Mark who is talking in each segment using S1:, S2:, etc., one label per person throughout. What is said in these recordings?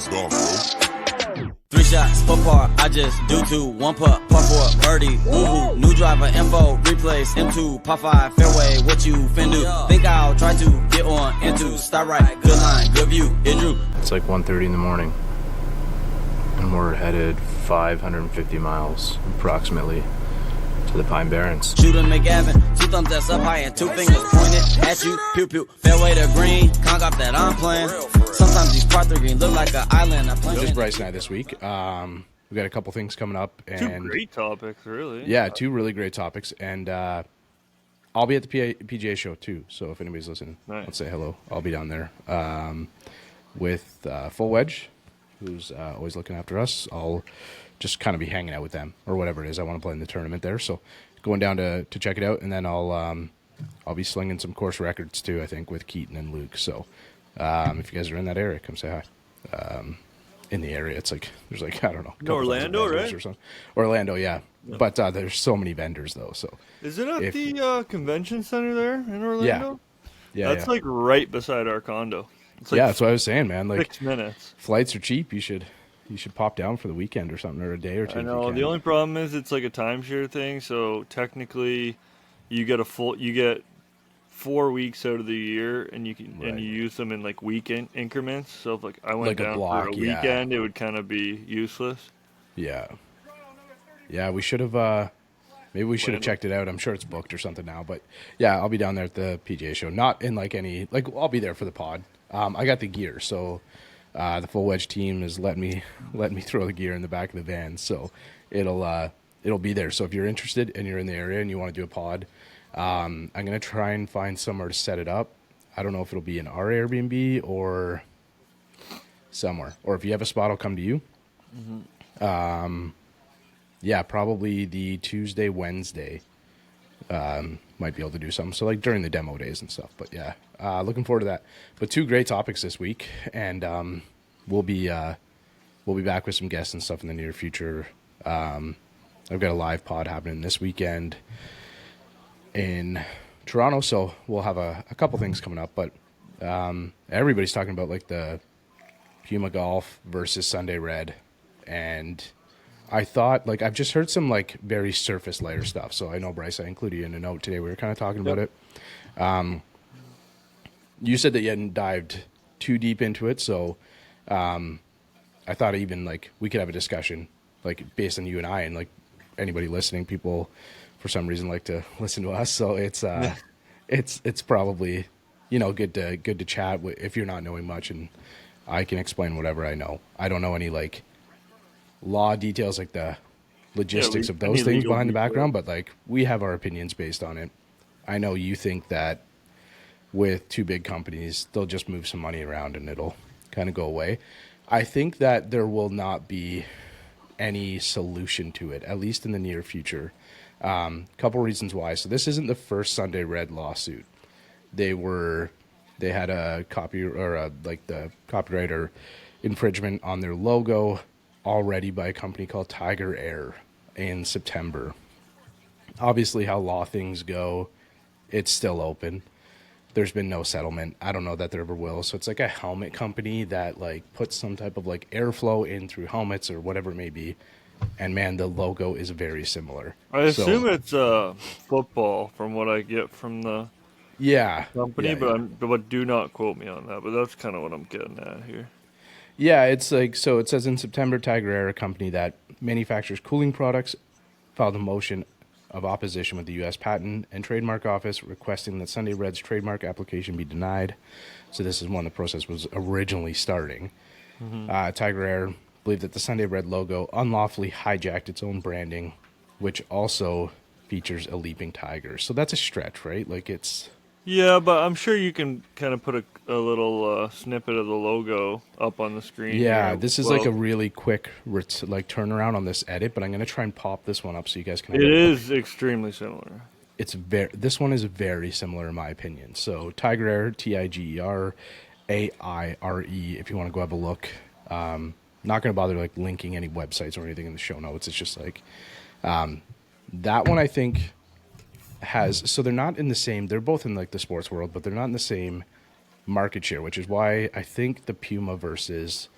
S1: ass golf, bro.
S2: 3 shots, 4 par, I just do 2. 1 putt, par 4, birdie, woo-hoo. New driver, info, replace, M2, par 5, fairway, what you fin do? Think I'll try to get on into, start right, good line, good view, it drew.
S3: It's like 1:30 in the morning, and we're headed 550 miles, approximately, to the Pine Barrens.
S2: Shooter McGavin, 2 thumbs that's up high and 2 fingers pointed at you, pew pew. Fairway to green, conk off that I'm playing. Sometimes these par 3 green look like an island. I play.
S3: Just Bryce and I this week. We got a couple things coming up, and
S4: 2 great topics, really.
S3: Yeah, 2 really great topics, and I'll be at the PGA Show too. So if anybody's listening, let's say hello. I'll be down there with Full Wedge, who's always looking after us. I'll just kind of be hanging out with them or whatever it is. I want to play in the tournament there, so going down to check it out, and then I'll be slinging some course records too. I think with Keaton and Luke. So if you guys are in that area, come say hi. In the area, it's like there's like I don't know,
S4: Orlando, right?
S3: Or something. Orlando, yeah. But there's so many vendors though. So
S4: is it at the convention center there in Orlando?
S3: Yeah,
S4: that's like right beside our condo. It's like
S3: that's what I was saying, man. Like
S4: 6 minutes.
S3: Flights are cheap. You should pop down for the weekend or something, or a day or two.
S4: I know. The only problem is it's like a timeshare thing. So technically, you get 4 weeks out of the year, and you can and you use them in like weekend increments. So if like I went down for a weekend, it would kind of be useless.
S3: Yeah. Yeah, we should have. Maybe we should have checked it out. I'm sure it's booked or something now. But yeah, I'll be down there at the PGA Show. Not in like any I'll be there for the pod. I got the gear, so the Full Wedge team is letting me throw the gear in the back of the van. So it'll be there. So if you're interested and you're in the area and you want to do a pod, I'm gonna try and find somewhere to set it up. I don't know if it'll be in our Airbnb or somewhere, or if you have a spot, I'll come to you. Mm-hmm. Yeah, probably the Tuesday, Wednesday. Might be able to do something. So like during the demo days and stuff. But yeah, looking forward to that. But 2 great topics this week, and we'll be back with some guests and stuff in the near future. I've got a live pod happening this weekend in Toronto, so we'll have a couple things coming up. But everybody's talking about like the Puma Golf versus Sunday Red, and I thought, like, I've just heard some, like, very surface layer stuff. So I know, Bryce, I included you in a note today. We were kind of talking about it. You said that you hadn't dived too deep into it. So I thought even, like, we could have a discussion, like, based on you and I. And, like, anybody listening, people, for some reason, like to listen to us. So it's probably, good to chat if you're not knowing much. And I can explain whatever I know. I don't know any, like, law details, like the logistics of those things behind the background, but like we have our opinions based on it. I know you think that with 2 big companies, they'll just move some money around and it'll kind of go away. I think that there will not be any solution to it, at least in the near future. Couple reasons why. So this isn't the first Sunday Red lawsuit. They had a copy or the copyright or infringement on their logo already by a company called Tiger Air in September. Obviously, how law things go, it's still open. There's been no settlement. I don't know that there ever will. So it's like a helmet company that like puts some type of like airflow in through helmets or whatever it may be. And man, the logo is very similar.
S4: I assume it's football from what I get from the company, but do not quote me on that. But that's kind of what I'm getting at here.
S3: Yeah, it's like, so it says in September, Tiger Air, a company that manufactures cooling products, filed a motion of opposition with the U.S. Patent and Trademark Office requesting that Sunday Red's trademark application be denied. So this is when the process was originally starting. Mm-hmm. Tiger Air believed that the Sunday Red logo unlawfully hijacked its own branding, which also features a leaping tiger. So that's a stretch, right? Like it's...
S4: Yeah, but I'm sure you can kind of put a little snippet of the logo up on the screen.
S3: Yeah,
S4: here.
S3: This is like a really quick turnaround on this edit, but I'm going to try and pop this one up so you guys can...
S4: It is extremely similar.
S3: This one is very similar in my opinion. So Tiger Air, Tiger Aire, if you want to go have a look. Not going to bother like linking any websites or anything in the show notes. It's just like that one I think... so they're not in the same, they're both in like the sports world, but they're not in the same market share, which is why I think the Puma versus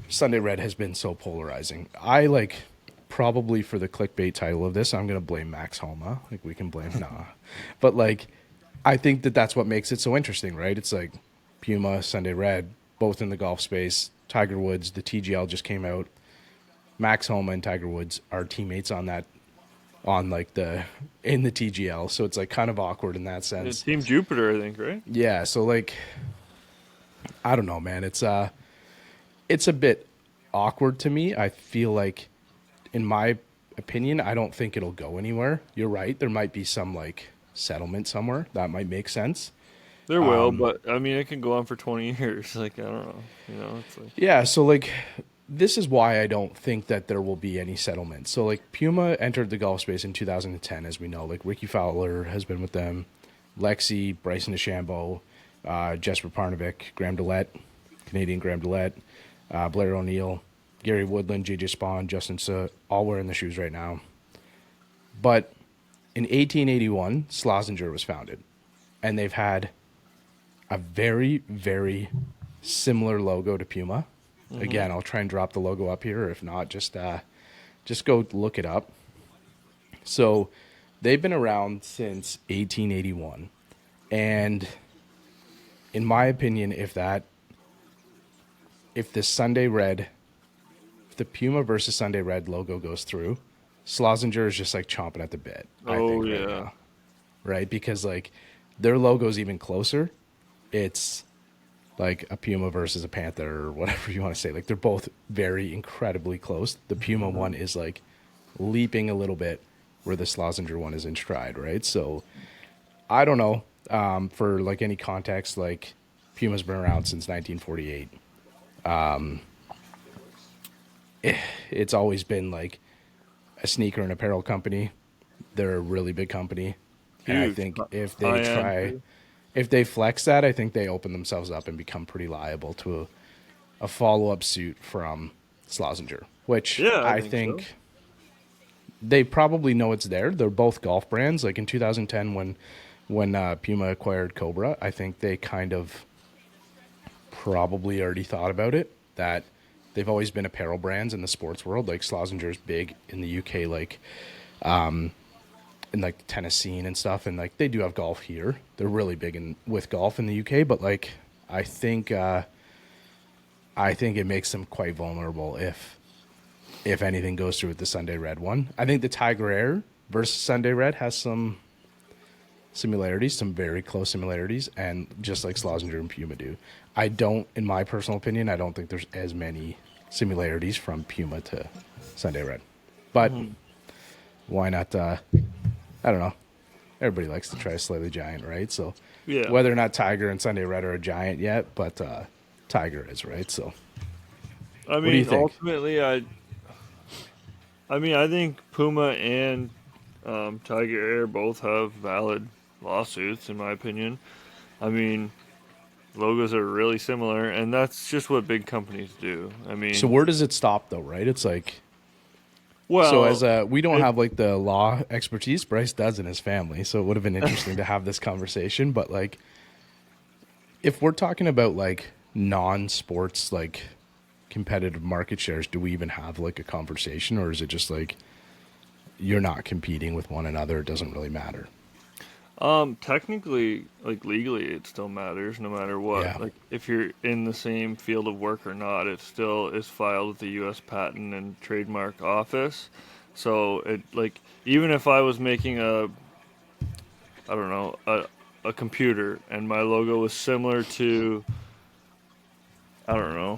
S3: Sunday Red has been so polarizing. I like probably for the clickbait title of this, I'm gonna blame Max Homa. Like we can blame nah, but like I think that that's what makes it so interesting, right? It's like Puma, Sunday Red, both in the golf space. Tiger Woods, the TGL just came out. Max Homa and Tiger Woods are teammates on that, on like in the TGL. So it's like kind of awkward in that sense.
S4: It's Team Jupiter, I think, right?
S3: Yeah. So like, I don't know, man. It's a bit awkward to me. I feel like, in my opinion, I don't think it'll go anywhere. You're right. There might be some like settlement somewhere that might make sense.
S4: There will, but I mean, it can go on for 20 years. Like, I don't know. It's like.
S3: Yeah. So like, this is why I don't think that there will be any settlement. So like, Puma entered the golf space in 2010, as we know. Like, Ricky Fowler has been with them, Lexi, Bryson DeChambeau, Jesper Parnevik, Graham Dillette, Canadian Graham Dillette, Blair O'Neill, Gary Woodland, JJ Spawn, Justin Suh, all wearing the shoes right now. But in 1881, Schlesinger was founded, and they've had a very, very similar logo to Puma. Mm-hmm. Again, I'll try and drop the logo up here, or if not, just go look it up. So they've been around since 1881, and in my opinion, if the Puma versus Sunday Red logo goes through, Schlesinger is just like chomping at the bit. I think,
S4: yeah.
S3: Right now, right? Because like their logo's even closer. It's like a Puma versus a Panther or whatever you want to say. Like they're both very incredibly close. The Puma one is like leaping a little bit where the Schlesinger one is in stride, right? So I don't know. For like any context, like Puma's been around since 1948. It's always been like a sneaker and apparel company. They're a really big company.
S4: Huge.
S3: And I think if they flex that, I think they open themselves up and become pretty liable to a follow-up suit from Schlesinger, which I think so. They probably know it's there. They're both golf brands. Like in 2010 when Puma acquired Cobra, I think they kind of probably already thought about it, that they've always been apparel brands in the sports world. Like Schlesinger's big in the UK, like in like the tennis scene and stuff, and like they do have golf here. They're really big with golf in the UK, but like I think it makes them quite vulnerable if anything goes through with the Sunday Red one. I think the Tiger Air versus Sunday Red has some similarities, some very close similarities, and just like Schlesinger and Puma do. In my personal opinion, I don't think there's as many similarities from Puma to Sunday Red. But why not? I don't know. Everybody likes to try to slay the giant, right? So whether or not Tiger and Sunday Red are a giant yet, but Tiger is, right? So
S4: I mean, ultimately, I think Puma and Tiger Air both have valid lawsuits, in my opinion. I mean, logos are really similar, and that's just what big companies do. I mean,
S3: so where does it stop, though? Right? It's like,
S4: well,
S3: so as we don't have like the law expertise, Bryce does in his family, so it would have been interesting to have this conversation. But like, if we're talking about like non-sports, like competitive market shares, do we even have like a conversation, or is it just like you're not competing with one another? It doesn't really matter.
S4: Technically, like legally, it still matters no matter what.
S3: Yeah.
S4: Like if you're in the same field of work or not, it still is filed with the U.S. Patent and Trademark Office. So it like even if I was making a computer and my logo was similar to a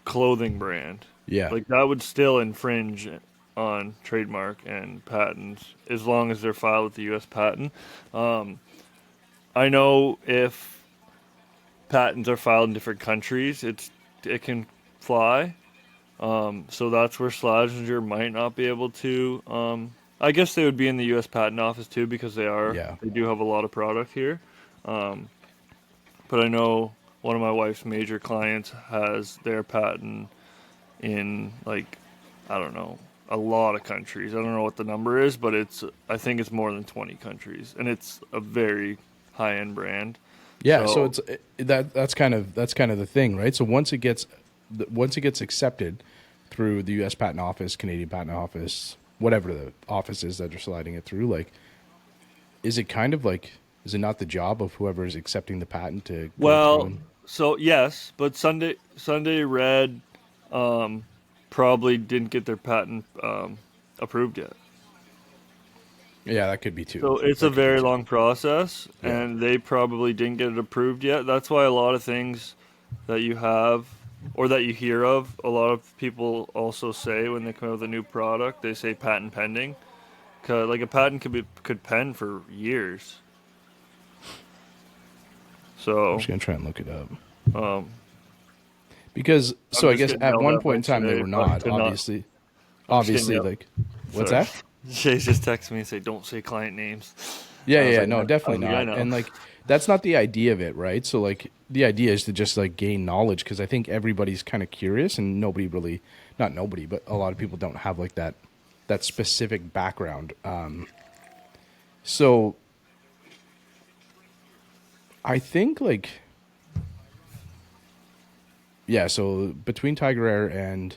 S4: clothing brand.
S3: Yeah.
S4: Like that would still infringe on trademark and patents as long as they're filed with the U.S. patent. I know if patents are filed in different countries, it can fly. So that's where Schlesinger might not be able to. I guess they would be in the U.S. Patent Office too because they are.
S3: Yeah.
S4: They do have a lot of product here. But I know one of my wife's major clients has their patent in a lot of countries. I don't know what the number is, but I think it's more than 20 countries, and it's a very high-end brand.
S3: Yeah, so it's that's kind of the thing, right? So once it gets once it gets accepted through the U.S. Patent Office, Canadian Patent Office, whatever the office is that are sliding it through, like, is it kind of like, is it not the job of whoever is accepting the patent to go through
S4: Well,
S3: and,
S4: so yes, but Sunday Red probably didn't get their patent approved yet.
S3: yeah, that could be too.
S4: So it's
S3: That
S4: a
S3: could be
S4: very
S3: too.
S4: long process,
S3: Yeah.
S4: and they probably didn't get it approved yet. That's why a lot of things that you have or that you hear of, a lot of people also say when they come out with a new product, they say patent pending. 'Cause, like, a patent could pen for years.
S3: I'm
S4: So
S3: just gonna try and look it up.
S4: um,
S3: Because
S4: I'm
S3: so I
S4: just
S3: guess
S4: getting
S3: at
S4: yelled
S3: one
S4: at
S3: point in
S4: by
S3: time they
S4: Shay,
S3: were
S4: but
S3: not
S4: to not-
S3: obviously.
S4: I'm just getting
S3: Obviously,
S4: yelled-
S3: like, what's
S4: Sorry.
S3: that?
S4: Shay's just texted me and say, "Don't say client names."
S3: Yeah,
S4: I was
S3: yeah,
S4: like,
S3: no,
S4: I
S3: definitely
S4: was like, I
S3: not.
S4: know.
S3: And like, that's not the idea of it, right? So like, the idea is to just like gain knowledge because I think everybody's kind of curious and nobody really, not nobody, but a lot of people don't have like that specific background. So I think like, yeah. So between Tiger Air and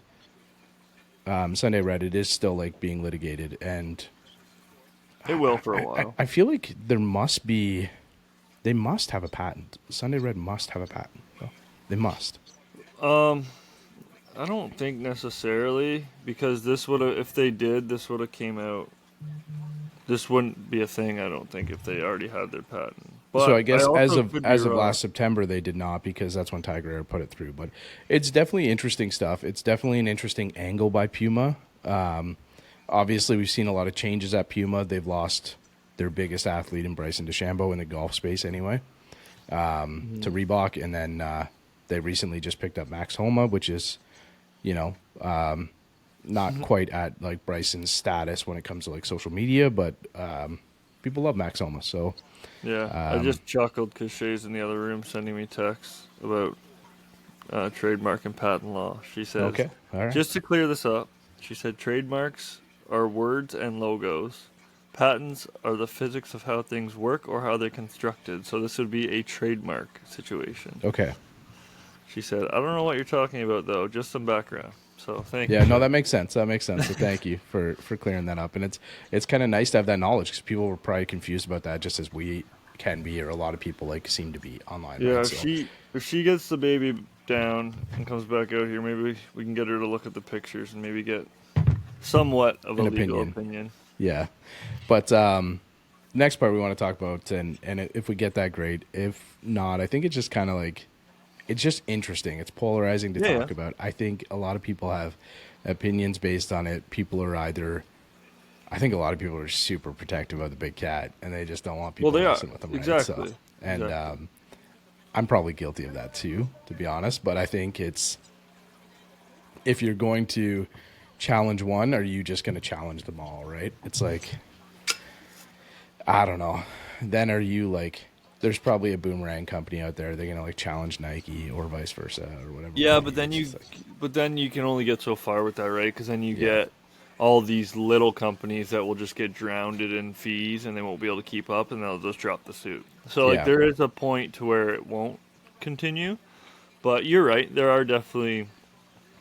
S3: Sunday Red, it is still like being litigated, and
S4: It will for a while.
S3: I feel like there must be. They must have a patent. Sunday Red must have a patent. No, they must.
S4: I don't think necessarily, because this would have, if they did, this would have came out. This wouldn't be a thing, I don't think, if they already had their patent. But
S3: So I guess
S4: also could be
S3: as of
S4: wrong.
S3: last September they did not because that's when Tiger Air put it through. But it's definitely interesting stuff. It's definitely an interesting angle by Puma. Obviously, we've seen a lot of changes at Puma. They've lost their biggest athlete in Bryson DeChambeau in the golf space anyway, to Reebok, and then they recently just picked up Max Homa, which is, you know, not quite at like Bryson's status when it comes to like social media, but people love Max Homa. So
S4: Yeah, I just chuckled because Shay's in the other room sending me texts about trademark and patent law. She says,
S3: okay, all right.
S4: just to clear this up, she said trademarks are words and logos. Patents are the physics of how things work or how they're constructed. So this would be a trademark situation.
S3: Okay.
S4: She said, I don't know what you're talking about, though. Just some background. So thank you.
S3: Yeah, no, that makes sense. That makes sense. So thank you for clearing that up. And it's kind of nice to have that knowledge because people were probably confused about that, just as we can be, or a lot of people like seem to be online.
S4: Yeah,
S3: right?
S4: if she gets the baby down and comes back out here, maybe we can get her to look at the pictures and maybe get somewhat of a
S3: An
S4: legal
S3: opinion.
S4: opinion.
S3: Yeah, but next part we want to talk about, and if we get that, great. If not, I think it's just kind of like, it's just interesting. It's polarizing to
S4: Yeah,
S3: talk
S4: yeah.
S3: about. I think a lot of people have opinions based on it. People are either, I think a lot of people are super protective of the big cat, and they just don't want people
S4: Well, they are.
S3: messing with them. Right?
S4: Exactly.
S3: So, and
S4: Exactly.
S3: I'm probably guilty of that too, to be honest. But I think it's, if you're going to challenge one, are you just going to challenge them all, right? It's like, I don't know. Then are you like, there's probably a boomerang company out there. They're going to like challenge Nike or vice versa or whatever.
S4: Yeah, but then
S3: It's just like,
S4: but then you can only get so far with that, right? Because then you get all these little companies that will just get drowned in fees and they won't be able to keep up, and they'll just drop the suit. So like
S3: Yeah.
S4: there is a point to where it won't continue, but you're right. There are definitely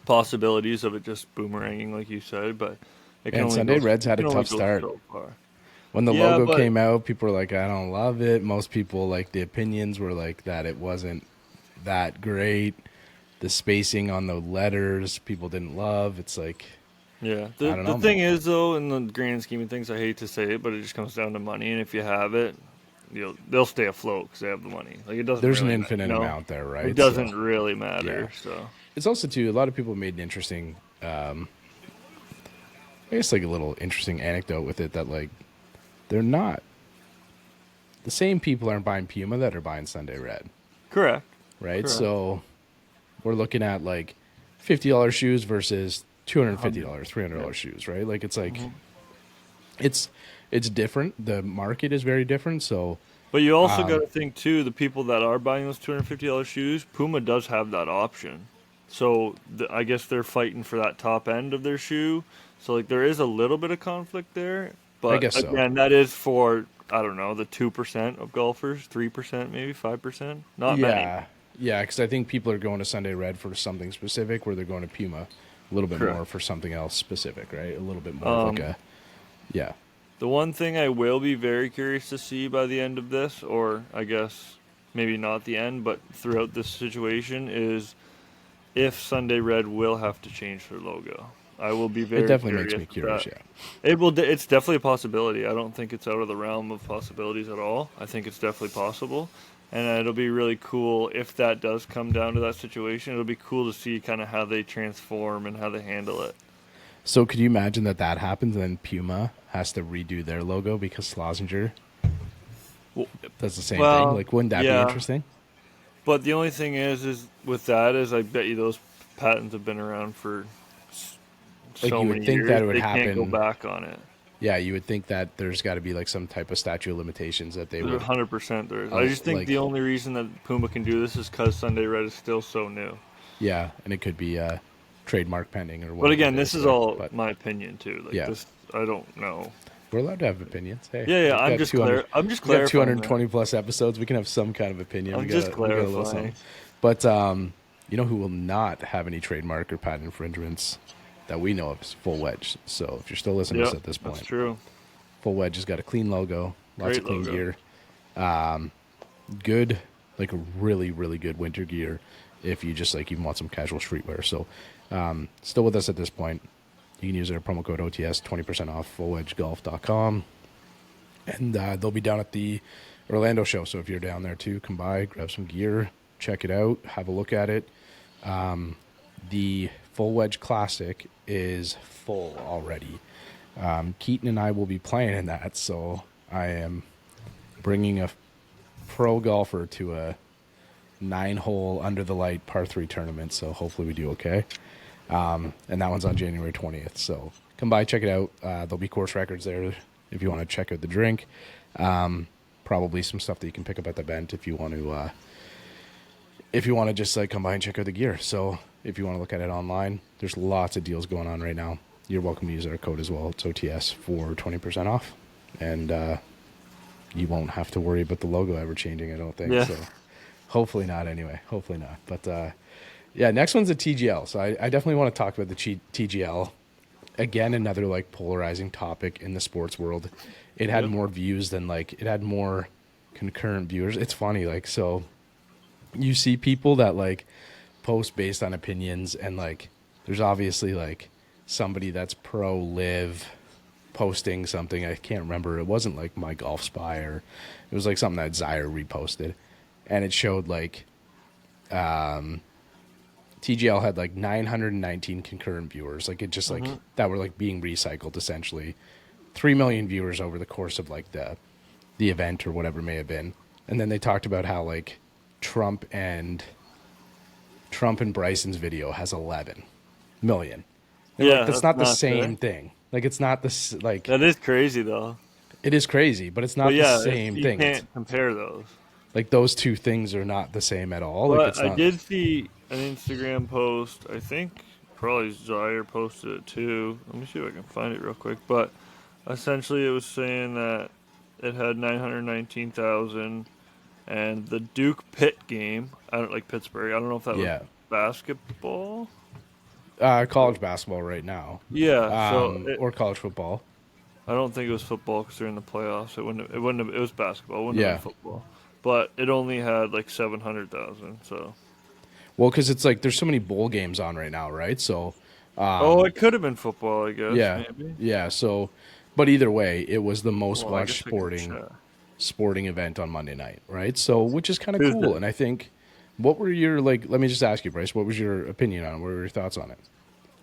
S4: possibilities of it just boomeranging, like you said. But it can
S3: And
S4: only
S3: Sunday
S4: go,
S3: Reds had
S4: it
S3: a
S4: can only
S3: tough
S4: go
S3: start.
S4: so far.
S3: when the
S4: Yeah,
S3: logo
S4: but-
S3: came out, people were like, I don't love it. Most people, like, the opinions were like that it wasn't that great. The spacing on the letters, people didn't love. It's like,
S4: Yeah.
S3: I don't know,
S4: The thing is, though, in the grand scheme of things, I hate to say it, but it just comes down to money. And if you have it, they'll stay afloat because they have the money. Like, it doesn't.
S3: there's
S4: really
S3: an infinite amount there, right?
S4: It doesn't
S3: So,
S4: really matter.
S3: yeah.
S4: So
S3: it's also, too, a lot of people made an interesting, I guess, like a little interesting anecdote with it that, like, they're not, the same people aren't buying Puma that are buying Sunday Red,
S4: correct.
S3: right?
S4: Correct.
S3: So we're looking at like $50 shoes versus $250, $300 shoes, right? Like, it's like, it's different. The market is very different. So
S4: But you also got to think too, the people that are buying those $250 shoes, Puma does have that option. So I guess they're fighting for that top end of their shoe. So like there is a little bit of conflict there. But
S3: I guess so.
S4: again, that is for, I don't know, the 2% of golfers, 3%, maybe 5%. Not many.
S3: Yeah, because I think people are going to Sunday Red for something specific, where they're going to Puma a little bit more for something else specific, right? A little bit more of like a, yeah.
S4: The one thing I will be very curious to see by the end of this, or I guess maybe not the end, but throughout this situation, is if Sunday Red will have to change their logo. I will be very.
S3: It definitely
S4: curious
S3: makes me curious.
S4: that.
S3: Yeah.
S4: It will. It's definitely a possibility. I don't think it's out of the realm of possibilities at all. I think it's definitely possible, and it'll be really cool if that does come down to that situation. It'll be cool to see kind of how they transform and how they handle it.
S3: So could you imagine that happens, and then Puma has to redo their logo because Schlesinger does the same thing? Like, wouldn't that be interesting?
S4: But the only thing is with that is I bet you those patents have been around for
S3: like
S4: so
S3: you
S4: many
S3: would think
S4: years.
S3: that it would
S4: they
S3: happen.
S4: Can't go back on it.
S3: Yeah, you would think that there's got to be like some type of statute of limitations that they would.
S4: 100% there is. I just think the only reason that Puma can do this is because Sunday Red is still so new.
S3: Yeah, and it could be trademark pending or whatever.
S4: But again, this is all my opinion too. Like this, I don't know.
S3: We're allowed to have opinions. Hey,
S4: yeah. I'm just clarifying.
S3: We got 220 plus episodes. We can have some kind of opinion.
S4: I'm just clarifying.
S3: But you know who will not have any trademark or patent infringements that we know of is Full Wedge. So if you're still listening to us at this point,
S4: that's true.
S3: Full Wedge has got a clean logo, lots of clean
S4: logo.
S3: gear, good, like a really, really good winter gear. If you just like even want some casual streetwear. So still with us at this point. You can use our promo code OTS, 20% off fullwedgegolf.com. And they'll be down at the Orlando show. So if you're down there too, come by, grab some gear, check it out, have a look at it. The Full Wedge Classic is full already. Keaton and I will be playing in that. So I am bringing a pro golfer to a 9-hole under the light par 3 tournament. So hopefully we do okay. And that one's on January 20th. So come by, check it out. There'll be course records there if you want to check out the drink. Probably some stuff that you can pick up at the event if you want to just like come by and check out the gear. So if you want to look at it online, there's lots of deals going on right now. You're welcome to use our code as well. It's OTS for 20% off. And you won't have to worry about the logo ever changing, I don't think.
S4: Yeah.
S3: So hopefully not anyway. Hopefully not. But yeah, next one's the TGL. So I definitely want to talk about the TGL. Again, another like polarizing topic in the sports world. It had more views than it had more concurrent viewers. It's funny, like, so you see people that like post based on opinions, and like there's obviously like somebody that's pro live posting something. I can't remember. It wasn't like My Golf Spy, or it was like something that Zaire reposted, and it showed like TGL had like 919 concurrent viewers. Like it just like that were like being recycled essentially. 3 million viewers over the course of like the event or whatever it may have been. And then they talked about how like Trump and Bryson's video has 11 million.
S4: Yeah,
S3: like, that's not the same thing. Like it's not this like
S4: that is crazy though.
S3: It is crazy, but it's not the same thing.
S4: You can't compare those.
S3: Like those two things are not the same at all.
S4: But
S3: like it's
S4: I
S3: not...
S4: did see an Instagram post. I think probably Zaire posted it too. Let me see if I can find it real quick. But essentially, it was saying that it had 919,000, and the Duke Pitt game. I don't like Pittsburgh. I don't know if that was basketball.
S3: College basketball right now.
S4: Yeah.
S3: Or college football.
S4: I don't think it was football because they're in the playoffs. It wouldn't have. It was basketball. It wouldn't have been football. But it only had like 700,000. So.
S3: Well, because it's like there's so many bowl games on right now, right? So.
S4: It could have been football, I guess.
S3: Yeah.
S4: Maybe.
S3: Yeah. So, but either way, it was the most watched sporting event on Monday night, right? So, which is kind of cool. And I think, what were your like? Let me just ask you, Bryce. What was your opinion on it? What were your thoughts on it?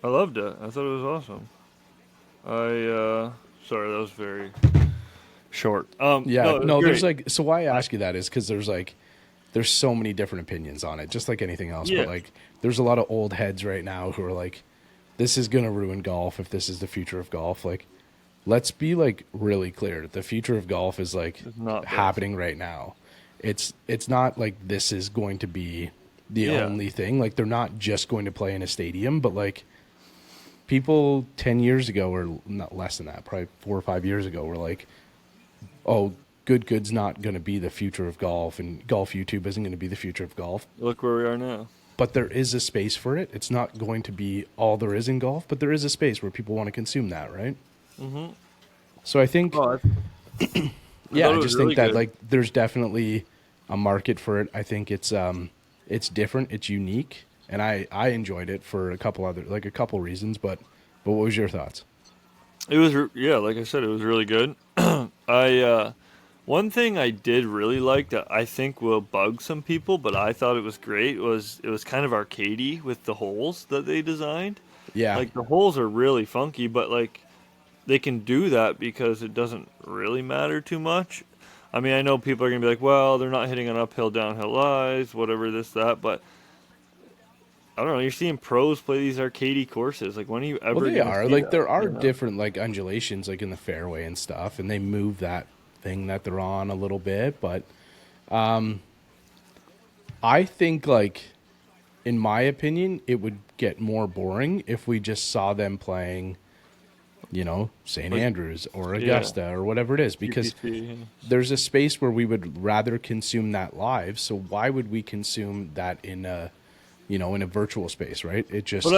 S4: I loved it. I thought it was awesome. Sorry, that was very short.
S3: There's like, so why I ask you that is because there's so many different opinions on it, just like anything else. Yeah. But like, there's a lot of old heads right now who are like, this is gonna ruin golf if this is the future of golf. Like, let's be like really clear. The future of golf is like happening right now. It's not like this is going to be the only thing. Like, they're not just going to play in a stadium, but like, people 10 years ago, or not less than that, probably 4 or 5 years ago, were like, oh, Good's not going to be the future of golf, and golf YouTube isn't going to be the future of golf.
S4: Look where we are now.
S3: But there is a space for it. It's not going to be all there is in golf, but there is a space where people want to consume that, right? Mm-hmm. So I think,
S4: Oh,
S3: yeah, I
S4: it was
S3: just
S4: really
S3: think that
S4: good.
S3: like there's definitely a market for it. I think it's different, it's unique, and I enjoyed it for a couple reasons. But what was your thoughts?
S4: It was, like I said, it was really good. One thing I did really like that I think will bug some people, but I thought it was great, was it was kind of arcadey with the holes that they designed.
S3: Yeah,
S4: Like, the holes are really funky, but, like, they can do that because it doesn't really matter too much. I mean, I know people are going to be like, well, they're not hitting on uphill, downhill lies, whatever, this, that, but I don't know. You're seeing pros play these arcadey courses. Like, when are you ever
S3: well, they
S4: gonna
S3: are
S4: see
S3: like
S4: that,
S3: there are
S4: you know?
S3: different like undulations like in the fairway and stuff, and they move that thing that they're on a little bit. But I think like in my opinion, it would get more boring if we just saw them playing, St.
S4: Like,
S3: Andrews or Augusta or whatever it is, because
S4: UPC, yeah.
S3: there's a space where we would rather consume that live. So why would we consume that in a virtual space, right? It just.
S4: But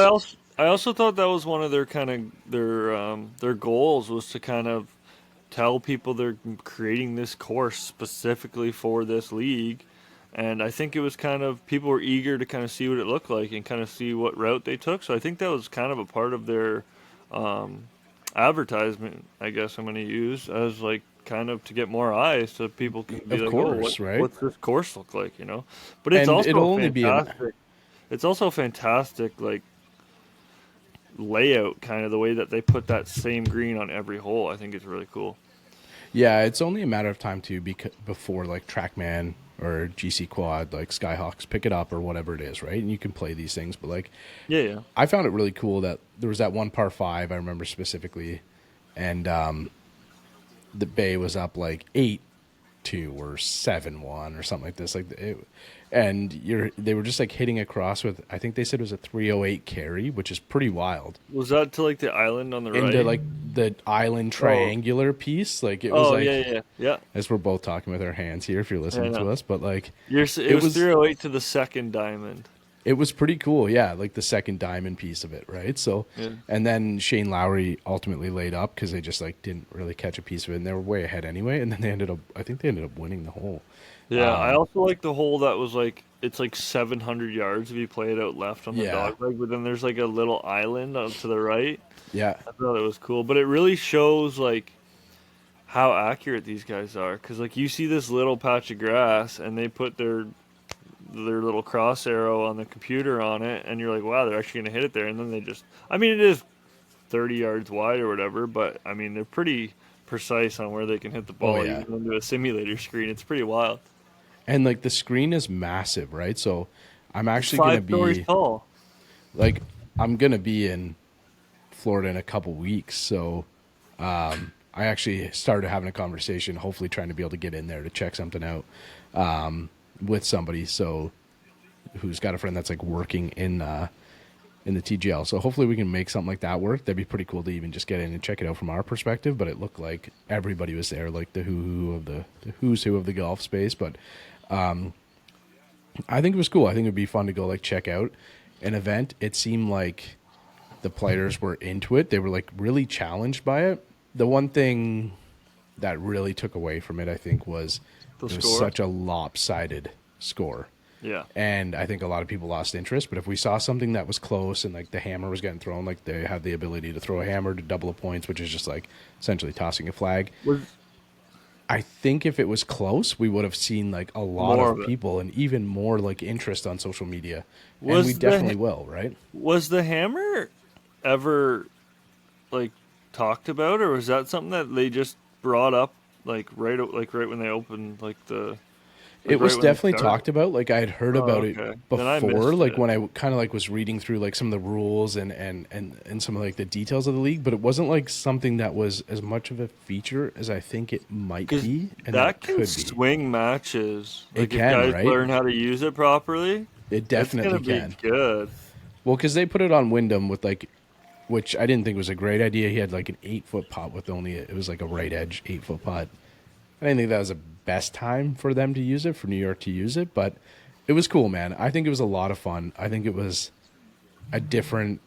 S4: I also thought that was one of their kind of their goals, was to kind of tell people they're creating this course specifically for this league, and I think it was kind of, people were eager to kind of see what it looked like and kind of see what route they took. So I think that was kind of a part of their advertisement, I guess I'm going to use, as like kind of to get more eyes, so people can be
S3: Of
S4: like,
S3: course,
S4: oh,
S3: right?
S4: what's this course look like, you know? But it's
S3: And
S4: also
S3: it'll only be
S4: fantastic. It's also fantastic, like, layout, kind of the way that they put that same green on every hole. I think it's really cool.
S3: Yeah, it's only a matter of time too, before like TrackMan or GC Quad, like Skyhawks pick it up or whatever it is, right? And you can play these things, but like,
S4: Yeah.
S3: I found it really cool that there was that one par 5 I remember specifically, and the bay was up like 8-2 or 7-1 or something like this, and they were just like hitting across with, I think they said it was a 308 carry, which is pretty wild.
S4: Was that to like the island on the right?
S3: Into like the island triangular piece, like it was
S4: Oh,
S3: like
S4: yeah.
S3: as we're both talking with our hands here, if you're listening
S4: Yeah, I
S3: to
S4: know.
S3: us, but like
S4: It was 308 to the second diamond.
S3: it was pretty cool, yeah, like the second diamond piece of it, right? So,
S4: Yeah.
S3: and then Shane Lowry ultimately laid up because they just like didn't really catch a piece of it, and they were way ahead anyway. And then I think they ended up winning the hole.
S4: Yeah, I also like the hole that was like, it's like 700 yards if you play it out left on the
S3: Yeah.
S4: dog leg, but then there's like a little island out to the right.
S3: Yeah,
S4: I thought it was cool, but it really shows like how accurate these guys are, because like you see this little patch of grass and they put their little cross arrow on the computer on it, and you're like, wow, they're actually gonna hit it there, and then they just, I mean, it is 30 yards wide or whatever, but I mean, they're pretty precise on where they can hit the ball,
S3: Oh, yeah.
S4: even into a simulator screen. It's pretty wild.
S3: and like the screen is massive, right? So I'm actually gonna
S4: 5 stories
S3: be
S4: tall.
S3: like, I'm gonna be in Florida in a couple weeks, so I actually started having a conversation, hopefully trying to be able to get in there to check something out with somebody, so who's got a friend that's like working in the TGL. So hopefully we can make something like that work. That'd be pretty cool to even just get in and check it out from our perspective. But it looked like everybody was there, like the who's who of the golf space. But I think it was cool. I think it'd be fun to go like check out an event. It seemed like the players were into it. They were like really challenged by it. The one thing that really took away from it, I think, was
S4: The
S3: it was
S4: score?
S3: such a lopsided score.
S4: Yeah.
S3: And I think a lot of people lost interest. But if we saw something that was close and like the hammer was getting thrown, like they have the ability to throw a hammer to double the points, which is just like essentially tossing a flag. I think if it was close, we would have seen like a lot
S4: More
S3: of
S4: of it.
S3: people and even more like interest on social media. And
S4: Was
S3: we
S4: the-
S3: definitely will, right?
S4: Was the hammer ever like talked about, or was that something that they just brought up like right when they opened like the?
S3: It was
S4: right when they
S3: definitely
S4: started?
S3: talked about. Like I had heard
S4: Oh,
S3: about
S4: okay.
S3: it
S4: Then I
S3: before,
S4: missed
S3: like
S4: it.
S3: when I kind of like was reading through like some of the rules and some of like the details of the league, but it wasn't like something that was as much of a feature as I think it might
S4: 'Cause
S3: be, and
S4: that
S3: that
S4: can
S3: could be.
S4: swing matches.
S3: It
S4: Like if
S3: can,
S4: guys
S3: right?
S4: learn how to use it properly,
S3: It definitely
S4: it's gonna
S3: can.
S4: be good.
S3: Well, because they put it on Wyndham with like, which I didn't think was a great idea. He had like an 8-foot putt with only it was like a right edge 8-foot putt, I didn't think that was the best time for them to use it, for New York to use it, but it was cool, man. I think it was a lot of fun. I think it was a different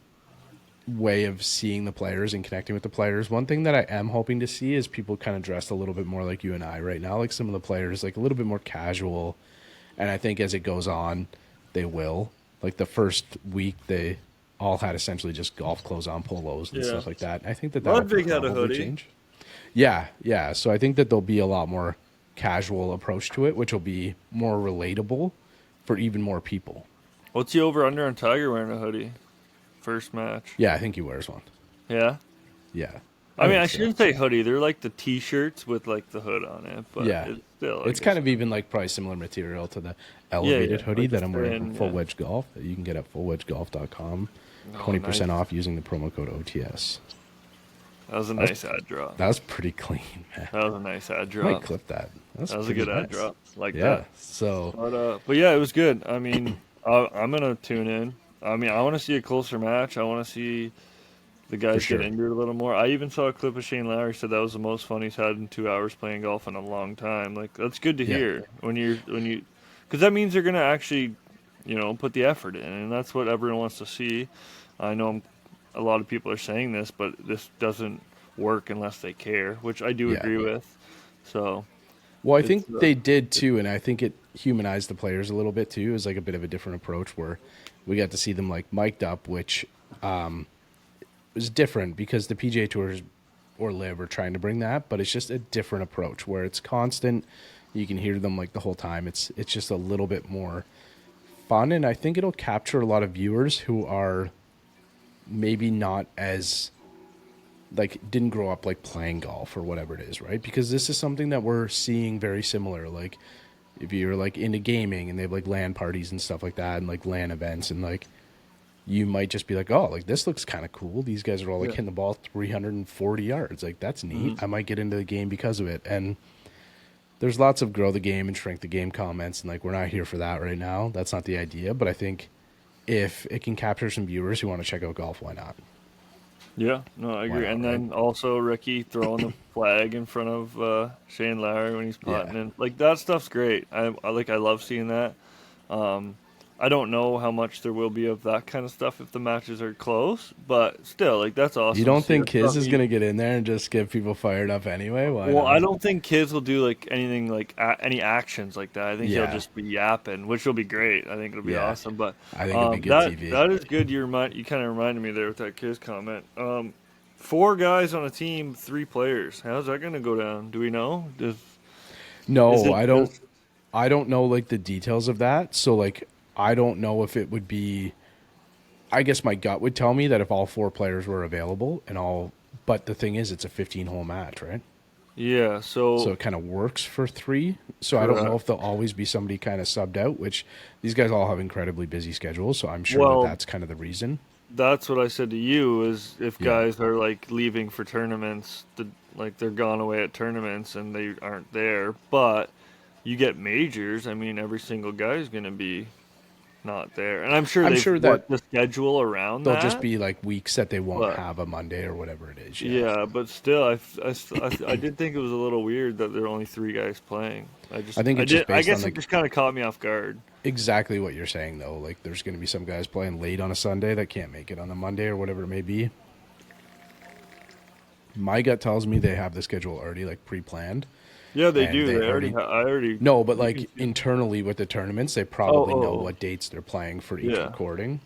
S3: way of seeing the players and connecting with the players. One thing that I am hoping to see is people kind of dressed a little bit more like you and I right now, like some of the players, like a little bit more casual. And I think as it goes on, they will. Like the first week, they all had essentially just golf clothes on, polos and stuff like that. I think that that'll
S4: Ludwig had a
S3: probably
S4: hoodie.
S3: change. Yeah, yeah. So I think that there'll be a lot more casual approach to it, which will be more relatable for even more people.
S4: What's the over-under on Tiger wearing a hoodie? First match.
S3: Yeah, I think he wears one.
S4: Yeah?
S3: Yeah.
S4: I mean,
S3: think
S4: I
S3: so.
S4: shouldn't say hoodie. They're like the T-shirts with like the hood on it. But
S3: Yeah.
S4: it's still,
S3: It's kind of even like probably similar material to the elevated hoodie
S4: like
S3: that
S4: the
S3: I'm wearing
S4: thin,
S3: from Full
S4: yeah.
S3: Wedge Golf that you can get at fullwedgegolf.com.
S4: Oh,
S3: 20%
S4: nice.
S3: off using the promo code OTS.
S4: That was a nice ad drop.
S3: That was pretty clean, man.
S4: That was a nice ad
S3: I
S4: drop.
S3: might clip that.
S4: That was a
S3: pretty
S4: good ad
S3: nice.
S4: drop. Like
S3: Yeah.
S4: that.
S3: So
S4: But yeah, it was good. I mean, I'm gonna tune in. I mean, I want to see a closer match. I want to see the guys
S3: sure.
S4: get injured a little more. I even saw a clip of Shane Lowry said that was the most fun he's had in 2 hours playing golf in a long time. Like that's good to hear when you because that means they're gonna actually, put the effort in, and that's what everyone wants to see. I know a lot of people are saying this, but this doesn't work unless they care, which I do agree with. So.
S3: Well, I think they did too, and I think it humanized the players a little bit too. It was like a bit of a different approach where we got to see them like mic'd up, which was different because the PGA Tours or Live are trying to bring that, but it's just a different approach where it's constant. You can hear them like the whole time. It's just a little bit more fun, and I think it'll capture a lot of viewers who are maybe not as like didn't grow up like playing golf or whatever it is, right? Because this is something that we're seeing very similar. Like if you're like into gaming and they have like LAN parties and stuff like that and like LAN events, and like you might just be like, oh, like this looks kind of cool. These guys are all like hitting the ball 340 yards. Like that's neat. I might get into the game because of it. And there's lots of grow the game and shrink the game comments, and like we're not here for that right now. That's not the idea. But I think if it can capture some viewers who want to check out golf, why not?
S4: Yeah, no, I agree.
S3: not,
S4: And then also Ricky throwing the flag in front of Shane Lowry when he's putting in. Like, that stuff's great. I love seeing that. I don't know how much there will be of that kind of stuff if the matches are close, but still, like, that's awesome.
S3: You don't think Kiz is going to get in there and just get people fired up anyway? Why
S4: Well,
S3: not?
S4: I don't think Kiz will do, like, anything, like, any actions like that. I think he'll just be yapping, which will be great. I think it'll be awesome. But
S3: I think it'll be good TV.
S4: That is good. You kind of reminded me there with that Kiz comment. 4 guys on a team, 3 players. How's that going to go down? Do we know?
S3: No, I don't. I don't know like the details of that. So like, I don't know if it would be. I guess my gut would tell me that if all 4 players were available and all, but the thing is, it's a 15-hole match, right?
S4: Yeah. So
S3: it kind of works for 3. So I don't know if there'll always be somebody kind of subbed out. Which these guys all have incredibly busy schedules, so I'm sure that's kind of the reason.
S4: That's what I said to you, is if guys are like leaving for tournaments, like they're gone away at tournaments and they aren't there, but you get majors, I mean, every single guy is going to be not there. And I'm sure they've worked the schedule around that.
S3: There'll just be like weeks that they won't have a Monday or whatever it is.
S4: Yeah, but still, I did think it was a little weird that there are only 3 guys playing. I think it's just based on, like, it just kind of caught me off guard.
S3: Exactly what you're saying, though. Like, there's going to be some guys playing late on a Sunday that can't make it on a Monday or whatever it may be. My gut tells me they have the schedule already, like, pre-planned.
S4: Yeah, they do. They already.
S3: No, but, like, internally with the tournaments, they probably know what dates they're playing for each recording.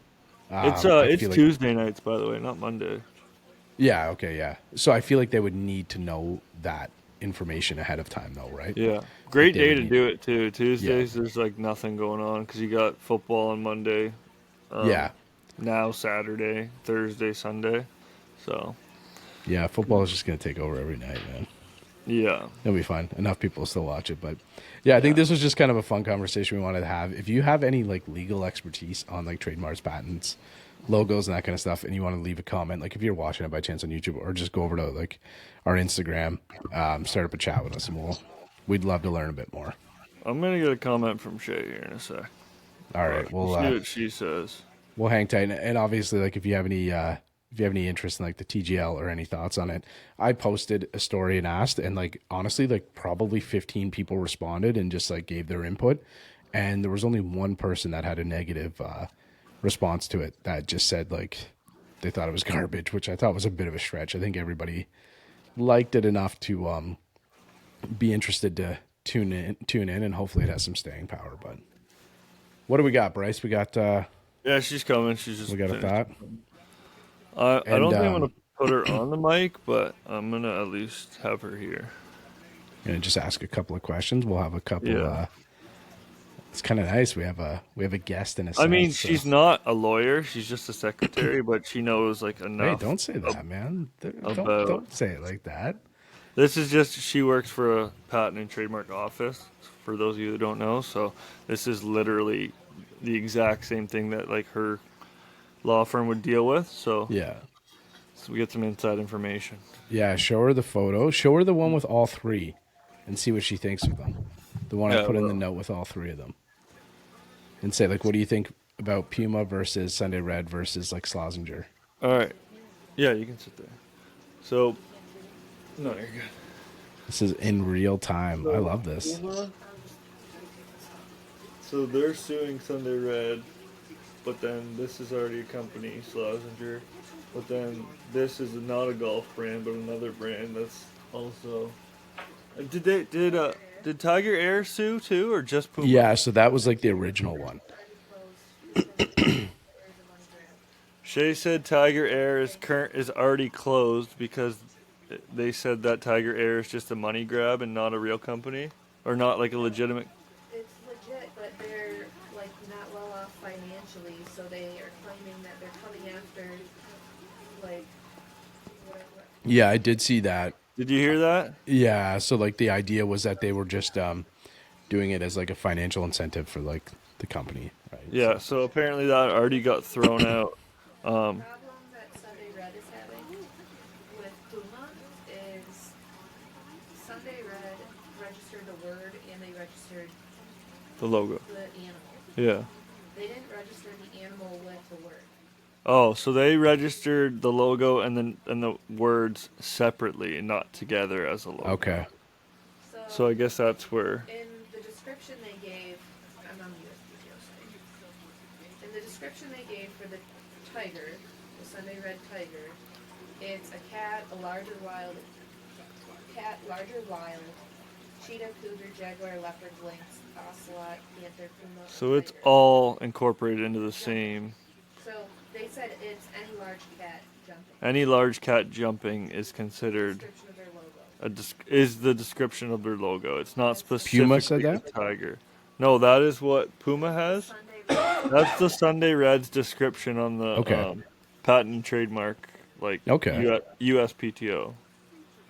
S4: It's Tuesday nights, by the way, not Monday.
S3: Yeah, okay, yeah. So I feel like they would need to know that information ahead of time, though, right?
S4: Yeah. Great day to do it, too. Tuesdays, there's, like, nothing going on because you got football on Monday. Now Saturday, Thursday, Sunday. So.
S3: Yeah, football is just going to take over every night, man.
S4: Yeah.
S3: It'll be fun. Enough people will still watch it. But, yeah, I think this was just kind of a fun conversation we wanted to have. If you have any, like, legal expertise on, like, trademarks, patents, logos, and that kind of stuff, and you want to leave a comment, like, if you're watching it by chance on YouTube, or just go over to, like, our Instagram, start up a chat with us, and we'd love to learn a bit more.
S4: I'm going to get a comment from Shay here in a sec.
S3: All right.
S4: We'll see what she says.
S3: We'll hang tight. And obviously, like, if you have any if you have any interest in like the TGL or any thoughts on it. I posted a story and asked, and like honestly, like probably 15 people responded and just like gave their input, and there was only one person that had a negative response to it that just said like they thought it was garbage, which I thought was a bit of a stretch. I think everybody liked it enough to be interested to tune in, and hopefully it has some staying power. But what do we got, Bryce? We got
S4: Yeah, she's coming. She's just.
S3: we got a thought.
S4: I don't think I'm
S3: And,
S4: gonna put her on the mic, but I'm gonna at least have her here.
S3: Gonna just ask a couple of questions. We'll have a couple.
S4: Yeah.
S3: It's kind of nice. We have a guest in a sense.
S4: I mean,
S3: so-
S4: she's not a lawyer. She's just a secretary, but she knows like
S3: Hey,
S4: enough.
S3: don't say that, man.
S4: about-
S3: Don't say it like that.
S4: This is just she works for a patent and trademark office. For those of you that don't know, so this is literally the exact same thing that like her law firm would deal with. So
S3: Yeah.
S4: we get some inside information.
S3: Yeah, show her the photo. Show her the one with all three and see what she thinks of them. The one I
S4: Yeah,
S3: put in the
S4: well-
S3: note with all three of them. And say, like, what do you think about Puma versus Sunday Red versus, like, Slazenger?
S4: All right. Yeah, you can sit there. So, no, you're good.
S3: This is in real time. I love this.
S4: So they're suing Sunday Red, but then this is already a company, Slazenger. But then this is not a golf brand, but another brand that's also. Did Tiger Air sue too, or just Puma?
S3: Yeah, so that was, like, the original one.
S4: Shay said Tiger Air is already closed because they said that Tiger Air is just a money grab and not a real company, or not like a legitimate.
S5: It's legit, but they're like not well off financially, so they are claiming that they're coming after like what
S3: Yeah, I did see that.
S4: Did you hear that?
S3: Yeah, so, like, the idea was that they were just doing it as, like, a financial incentive for, like, the company, right?
S4: Yeah. So apparently that already got thrown out.
S5: the problem that Sunday Red is having with Puma is Sunday Red registered the word and they registered
S4: The logo.
S5: the animal.
S4: Yeah.
S5: They didn't register the animal with the word.
S4: Oh, so they registered the logo and the words separately and not together as a logo.
S3: Okay.
S4: So I guess that's where.
S5: In the description they gave, I'm on the USPTO site. In the description they gave for the tiger, the Sunday Red tiger, it's a cat, a larger wild, cheetah, cougar, jaguar, leopard, lynx, ocelot, panther, puma.
S4: So it's
S5: tiger.
S4: all incorporated into the same.
S5: So they said it's any large cat jumping.
S4: Any large cat jumping is considered
S5: Description of their logo.
S4: is the description of their logo. It's not specific.
S3: Puma said that?
S4: Tiger. No, that is what Puma has.
S5: Sunday Red.
S4: That's the Sunday Red's description on the
S3: Okay.
S4: patent and trademark, like
S3: Okay.
S4: USPTO.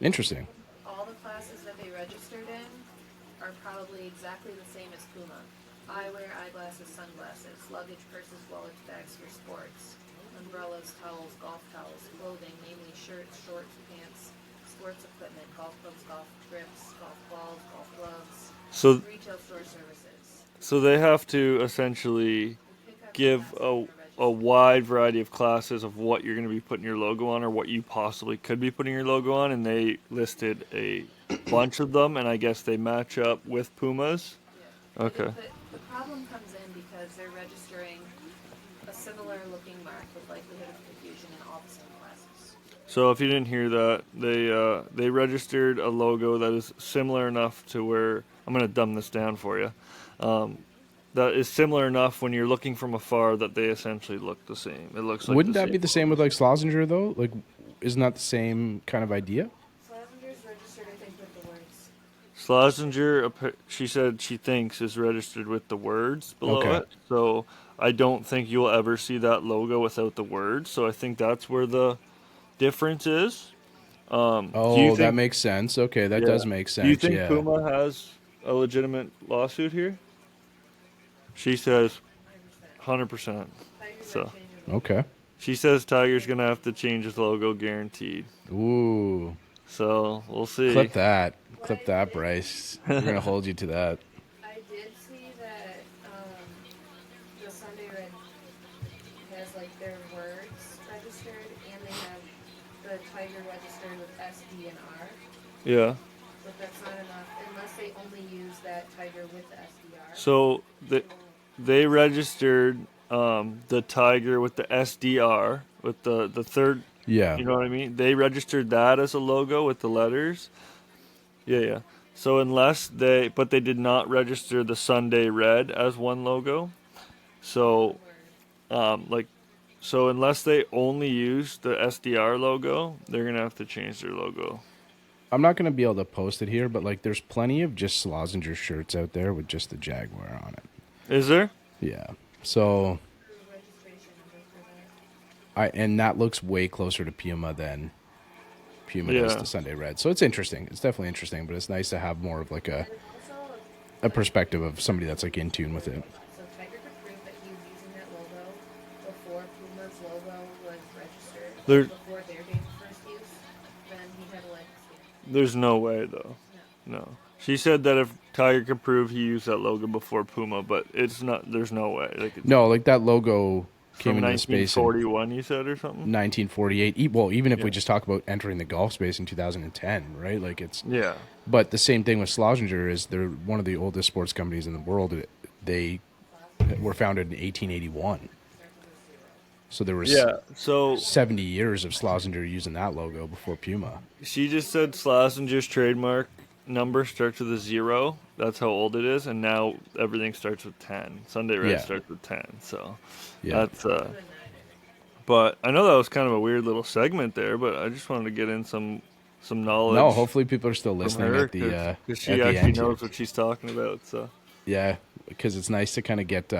S3: Interesting.
S5: All the classes that they registered in are probably exactly the same as Puma. Eyewear, eyeglasses, sunglasses, luggage, purses, wallets, bags for sports, umbrellas, towels, golf towels, clothing, namely shirts, shorts, pants, sports equipment, golf clubs, golf grips, golf balls, golf gloves,
S4: So
S5: retail store services.
S4: So they have to essentially
S5: Pickup
S4: give
S5: classes
S4: a
S5: are registered.
S4: wide variety of classes of what you're going to be putting your logo on or what you possibly could be putting your logo on, and they listed a bunch of them, and I guess they match up with Puma's.
S5: Yeah.
S4: Okay.
S5: The problem comes in because they're registering a similar looking mark with likelihood of confusion in all the same classes.
S4: So if you didn't hear that, they registered a logo that is similar enough to where I'm going to dumb this down for you. That is similar enough when you're looking from afar that they essentially look the same. It looks like
S3: Wouldn't
S4: the
S3: that
S4: same.
S3: be the same with, like, Slazenger, though? Like, isn't that the same kind of idea?
S5: Slazenger's registered, I think, with the words.
S4: Slazenger, she said she thinks is registered with the words below
S3: Okay.
S4: it. So I don't think you'll ever see that logo without the words. So I think that's where the difference is. Do you
S3: Oh,
S4: think-
S3: that makes sense. Okay, that
S4: yeah.
S3: does make sense.
S4: Do you think
S3: yeah.
S4: Puma has a legitimate lawsuit here? She says 100%.
S5: Tigers
S4: So-
S5: are changing the
S3: Okay.
S4: She says Tiger's going to have to change his logo guaranteed.
S3: Ooh.
S4: So we'll see.
S3: Clip that. Clip that, Bryce. We're going to hold you to that.
S5: I did see that the Sunday Red has like their words registered and they Tiger registered with SD and R,
S4: Yeah.
S5: but that's not enough unless they only use that Tiger with the SDR.
S4: So they registered the Tiger with the SDR with the third.
S3: Yeah.
S4: You know what I mean? They registered that as a logo with the letters. Yeah, yeah. So but they did not register the Sunday Red as one logo. So, so unless they only use the SDR logo, they're gonna have to change their logo.
S3: I'm not going to be able to post it here, but like there's plenty of just Slazenger shirts out there with just the Jaguar on it.
S4: Is there?
S3: Yeah. So
S5: Registration number for that.
S3: and that looks way closer to Puma than Puma does
S4: Yeah.
S3: to Sunday Red. So it's interesting. It's definitely interesting, but it's nice to have more of like
S5: And also,
S3: a perspective of somebody that's like in tune with it.
S5: so Tiger could prove that he was using that logo before Puma's logo was registered,
S4: There-
S5: before their date of first use, then he had a leg to stand.
S4: There's no way though. No. She said that if Tiger could prove he used that logo before Puma, but it's not. There's no way. Like it's
S3: No, like that logo came
S4: from
S3: into the space in
S4: 1941, you said, or something.
S3: 1948. Well, even if we
S4: Yeah.
S3: just talk about entering the golf space in 2010, right? Like it's
S4: Yeah.
S3: But the same thing with Slazenger is they're one of the oldest sports companies in the world. They were founded in 1881. So there was
S4: Yeah. So
S3: 70 years of Slazenger using that logo before Puma.
S4: she just said Slazenger's trademark number starts with a 0. That's how old it is, and now everything starts with 10. Sunday Red
S3: Yeah.
S4: starts with 10. So
S3: Yeah.
S4: that's But I know that was kind of a weird little segment there, but I just wanted to get in some knowledge.
S3: No, hopefully people are still
S4: from
S3: listening
S4: her,
S3: at the
S4: because
S3: at
S4: she
S3: the
S4: actually
S3: end here.
S4: knows what she's talking about. So
S3: Yeah, because it's nice to kind of get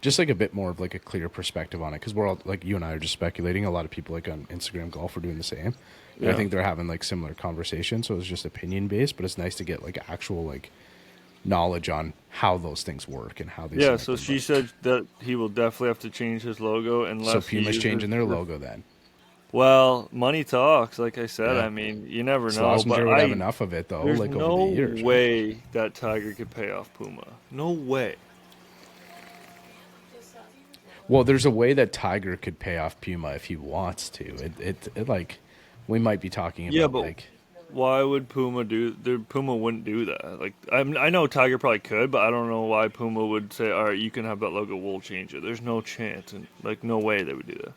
S3: just like a bit more of like a clear perspective on it. Because we're all like you and I are just speculating. A lot of people like on Instagram Golf are doing the same. And I
S4: Yeah.
S3: think they're having like similar conversations. So it's just opinion based, but it's nice to get like actual like knowledge on how those things work and how they.
S4: yeah,
S3: select
S4: so
S3: them.
S4: she said that he will definitely have to change his logo unless
S3: So
S4: he
S3: Puma's
S4: uses
S3: changing their
S4: the-
S3: logo then.
S4: Well, money talks, like I said.
S3: Yeah.
S4: I mean, you never know.
S3: Slazenger
S4: But
S3: would have enough of it though,
S4: there's
S3: like
S4: no
S3: over the years. right?
S4: way that Tiger could pay off Puma. No way.
S3: Well, there's a way that Tiger could pay off Puma if he wants to. It like we might be talking about
S4: Yeah, but
S3: like
S4: why would Puma Puma wouldn't do that. Like I know Tiger probably could, but I don't know why Puma would say, "All right, you can have that logo. We'll change it." There's no chance, and like no way they would do that.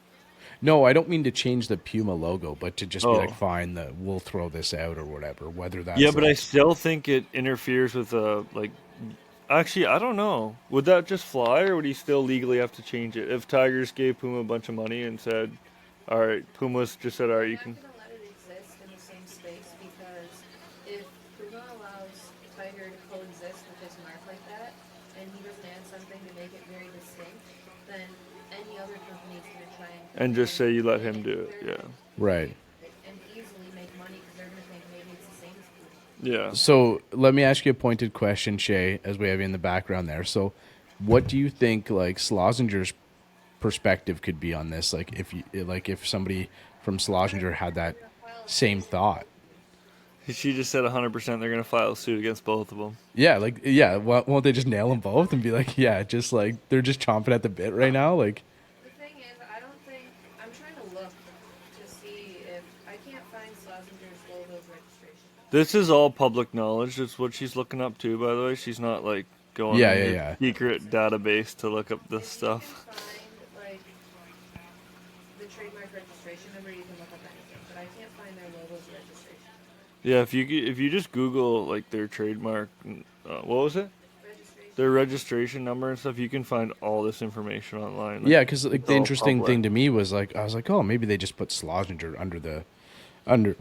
S3: no, I don't mean to change the Puma logo, but to just be
S4: Oh.
S3: like, fine, we'll throw this out or whatever. Whether that's
S4: Yeah, but I
S3: like,
S4: still think it interferes with like. Actually, I don't know. Would that just fly, or would he still legally have to change it? If Tigers gave Puma a bunch of money and said, "All right," Puma's just said, "All right, you
S5: They're
S4: can."
S5: not gonna let it exist in the same space because if Puma allows Tiger to coexist with his mark like that, and he doesn't add something to make it very distinct, then any other company's gonna try
S4: And just say you let him do it. Yeah.
S3: right.
S5: and easily make money because they're gonna think maybe it's the same as Puma.
S4: Yeah.
S3: So let me ask you a pointed question, Shay, as we have you in the background there. So, what do you think like Slazenger's perspective could be on this? Like if somebody from Slazenger had that same thought.
S4: She just said 100% they're gonna file a suit against both of them.
S3: Yeah, like yeah, won't they just nail them both and be like, yeah, just like they're just chomping at the bit right now, like.
S5: The thing is, I don't think I'm trying to look to see if I can't find Slazenger's logo's registration.
S4: This is all public knowledge. It's what she's looking up to, by the way. She's not like going
S3: Yeah,
S4: in
S3: yeah,
S4: your
S3: yeah.
S4: secret database to look up this stuff.
S5: Find like the trademark registration number, you can look up anything, but I can't find their logo's registration.
S4: Yeah, if you just Google like their trademark, what was it?
S5: Registration.
S4: Their registration number and stuff, you can find all this information online. Like,
S3: Yeah, because like
S4: it's
S3: the
S4: all
S3: interesting
S4: public.
S3: thing to me was like I was like, oh, maybe they just put Slazenger under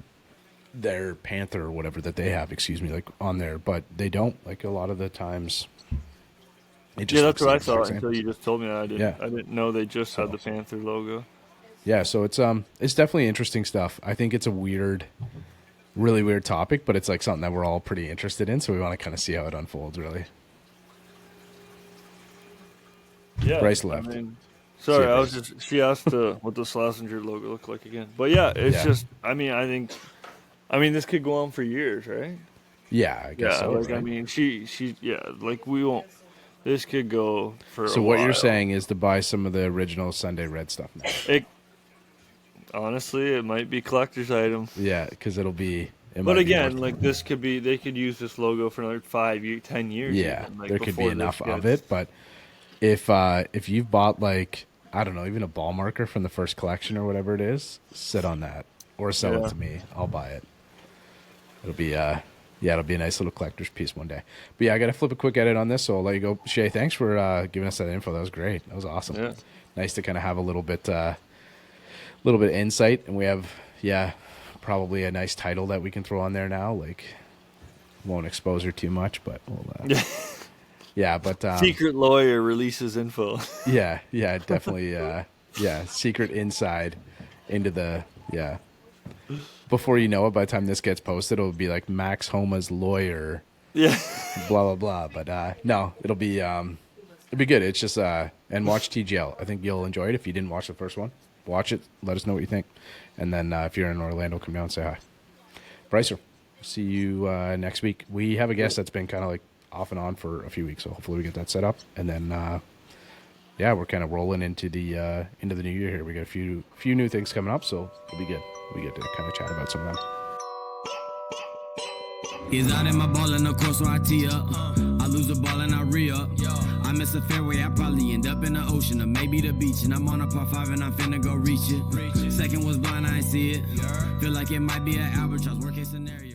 S3: their Panther or whatever that they have, excuse me, like on there, but they don't. Like a lot of the times, it just
S4: Yeah, that's
S3: looks
S4: what I
S3: like the
S4: thought
S3: same.
S4: until you just told me that.
S3: Yeah.
S4: I didn't know they just had the Panther logo.
S3: Yeah, so it's definitely interesting stuff. I think it's a really weird topic, but it's like something that we're all pretty interested in, so we want to kind of see how it unfolds. Really,
S4: Yeah.
S3: Bryce left.
S4: Sorry,
S3: See you,
S4: I was
S3: Bryce.
S4: just. She asked what the Slazenger logo looked like again. But yeah, it's
S3: Yeah.
S4: just. I mean, this could go on for years, right?
S3: yeah, I guess
S4: Yeah,
S3: so.
S4: like
S3: right?
S4: I mean, yeah, like we won't. This could go for.
S3: So
S4: a
S3: what
S4: while.
S3: you're saying is to buy some of the original Sunday Red stuff now.
S4: Honestly, it might be collector's item.
S3: Yeah, because it'll be.
S4: But again, like this could be, they could use this logo for another 5 years, 10 years.
S3: Yeah,
S4: even, like,
S3: there could be
S4: before
S3: enough
S4: this
S3: of
S4: gets-
S3: it. But if you've bought like, I don't know, even a ball marker from the first collection or whatever it is, sit on that or sell
S4: Yeah.
S3: it to me. I'll buy it. It'll be it'll be a nice little collector's piece one day. But yeah, I gotta flip a quick edit on this, so I'll let you go. Shay, thanks for giving us that info. That was great. That was awesome.
S4: Yeah.
S3: Nice to kind of have a little bit of insight, and we have probably a nice title that we can throw on there now. Like, won't expose her too much, but we'll, yeah, but
S4: Secret lawyer releases info.
S3: yeah, definitely, secret inside into the Before you know it, by the time this gets posted, it'll be like Max Homa's lawyer,
S4: Yeah.
S3: blah blah blah. But no, it'll be good. It's just and watch TGL. I think you'll enjoy it. If you didn't watch the first one, watch it. Let us know what you think, and then if you're in Orlando, come down and say hi. Brycer, see you next week. We have a guest that's been kind of like off and on for a few weeks, so hopefully we get that set up, and then we're kind of rolling into the new year here. We got a few new things coming up, so it'll be good. We get to kind of chat about some of them.
S6: He's out in my ball in the course where I tee up. I lose the ball and I re-up. I miss a fairway, I probably end up in the ocean or maybe the beach. And I'm on a par 5 and I'm finna go reach it. Second was blind, I ain't see it. Feel like it might be an albatross, worst case scenario.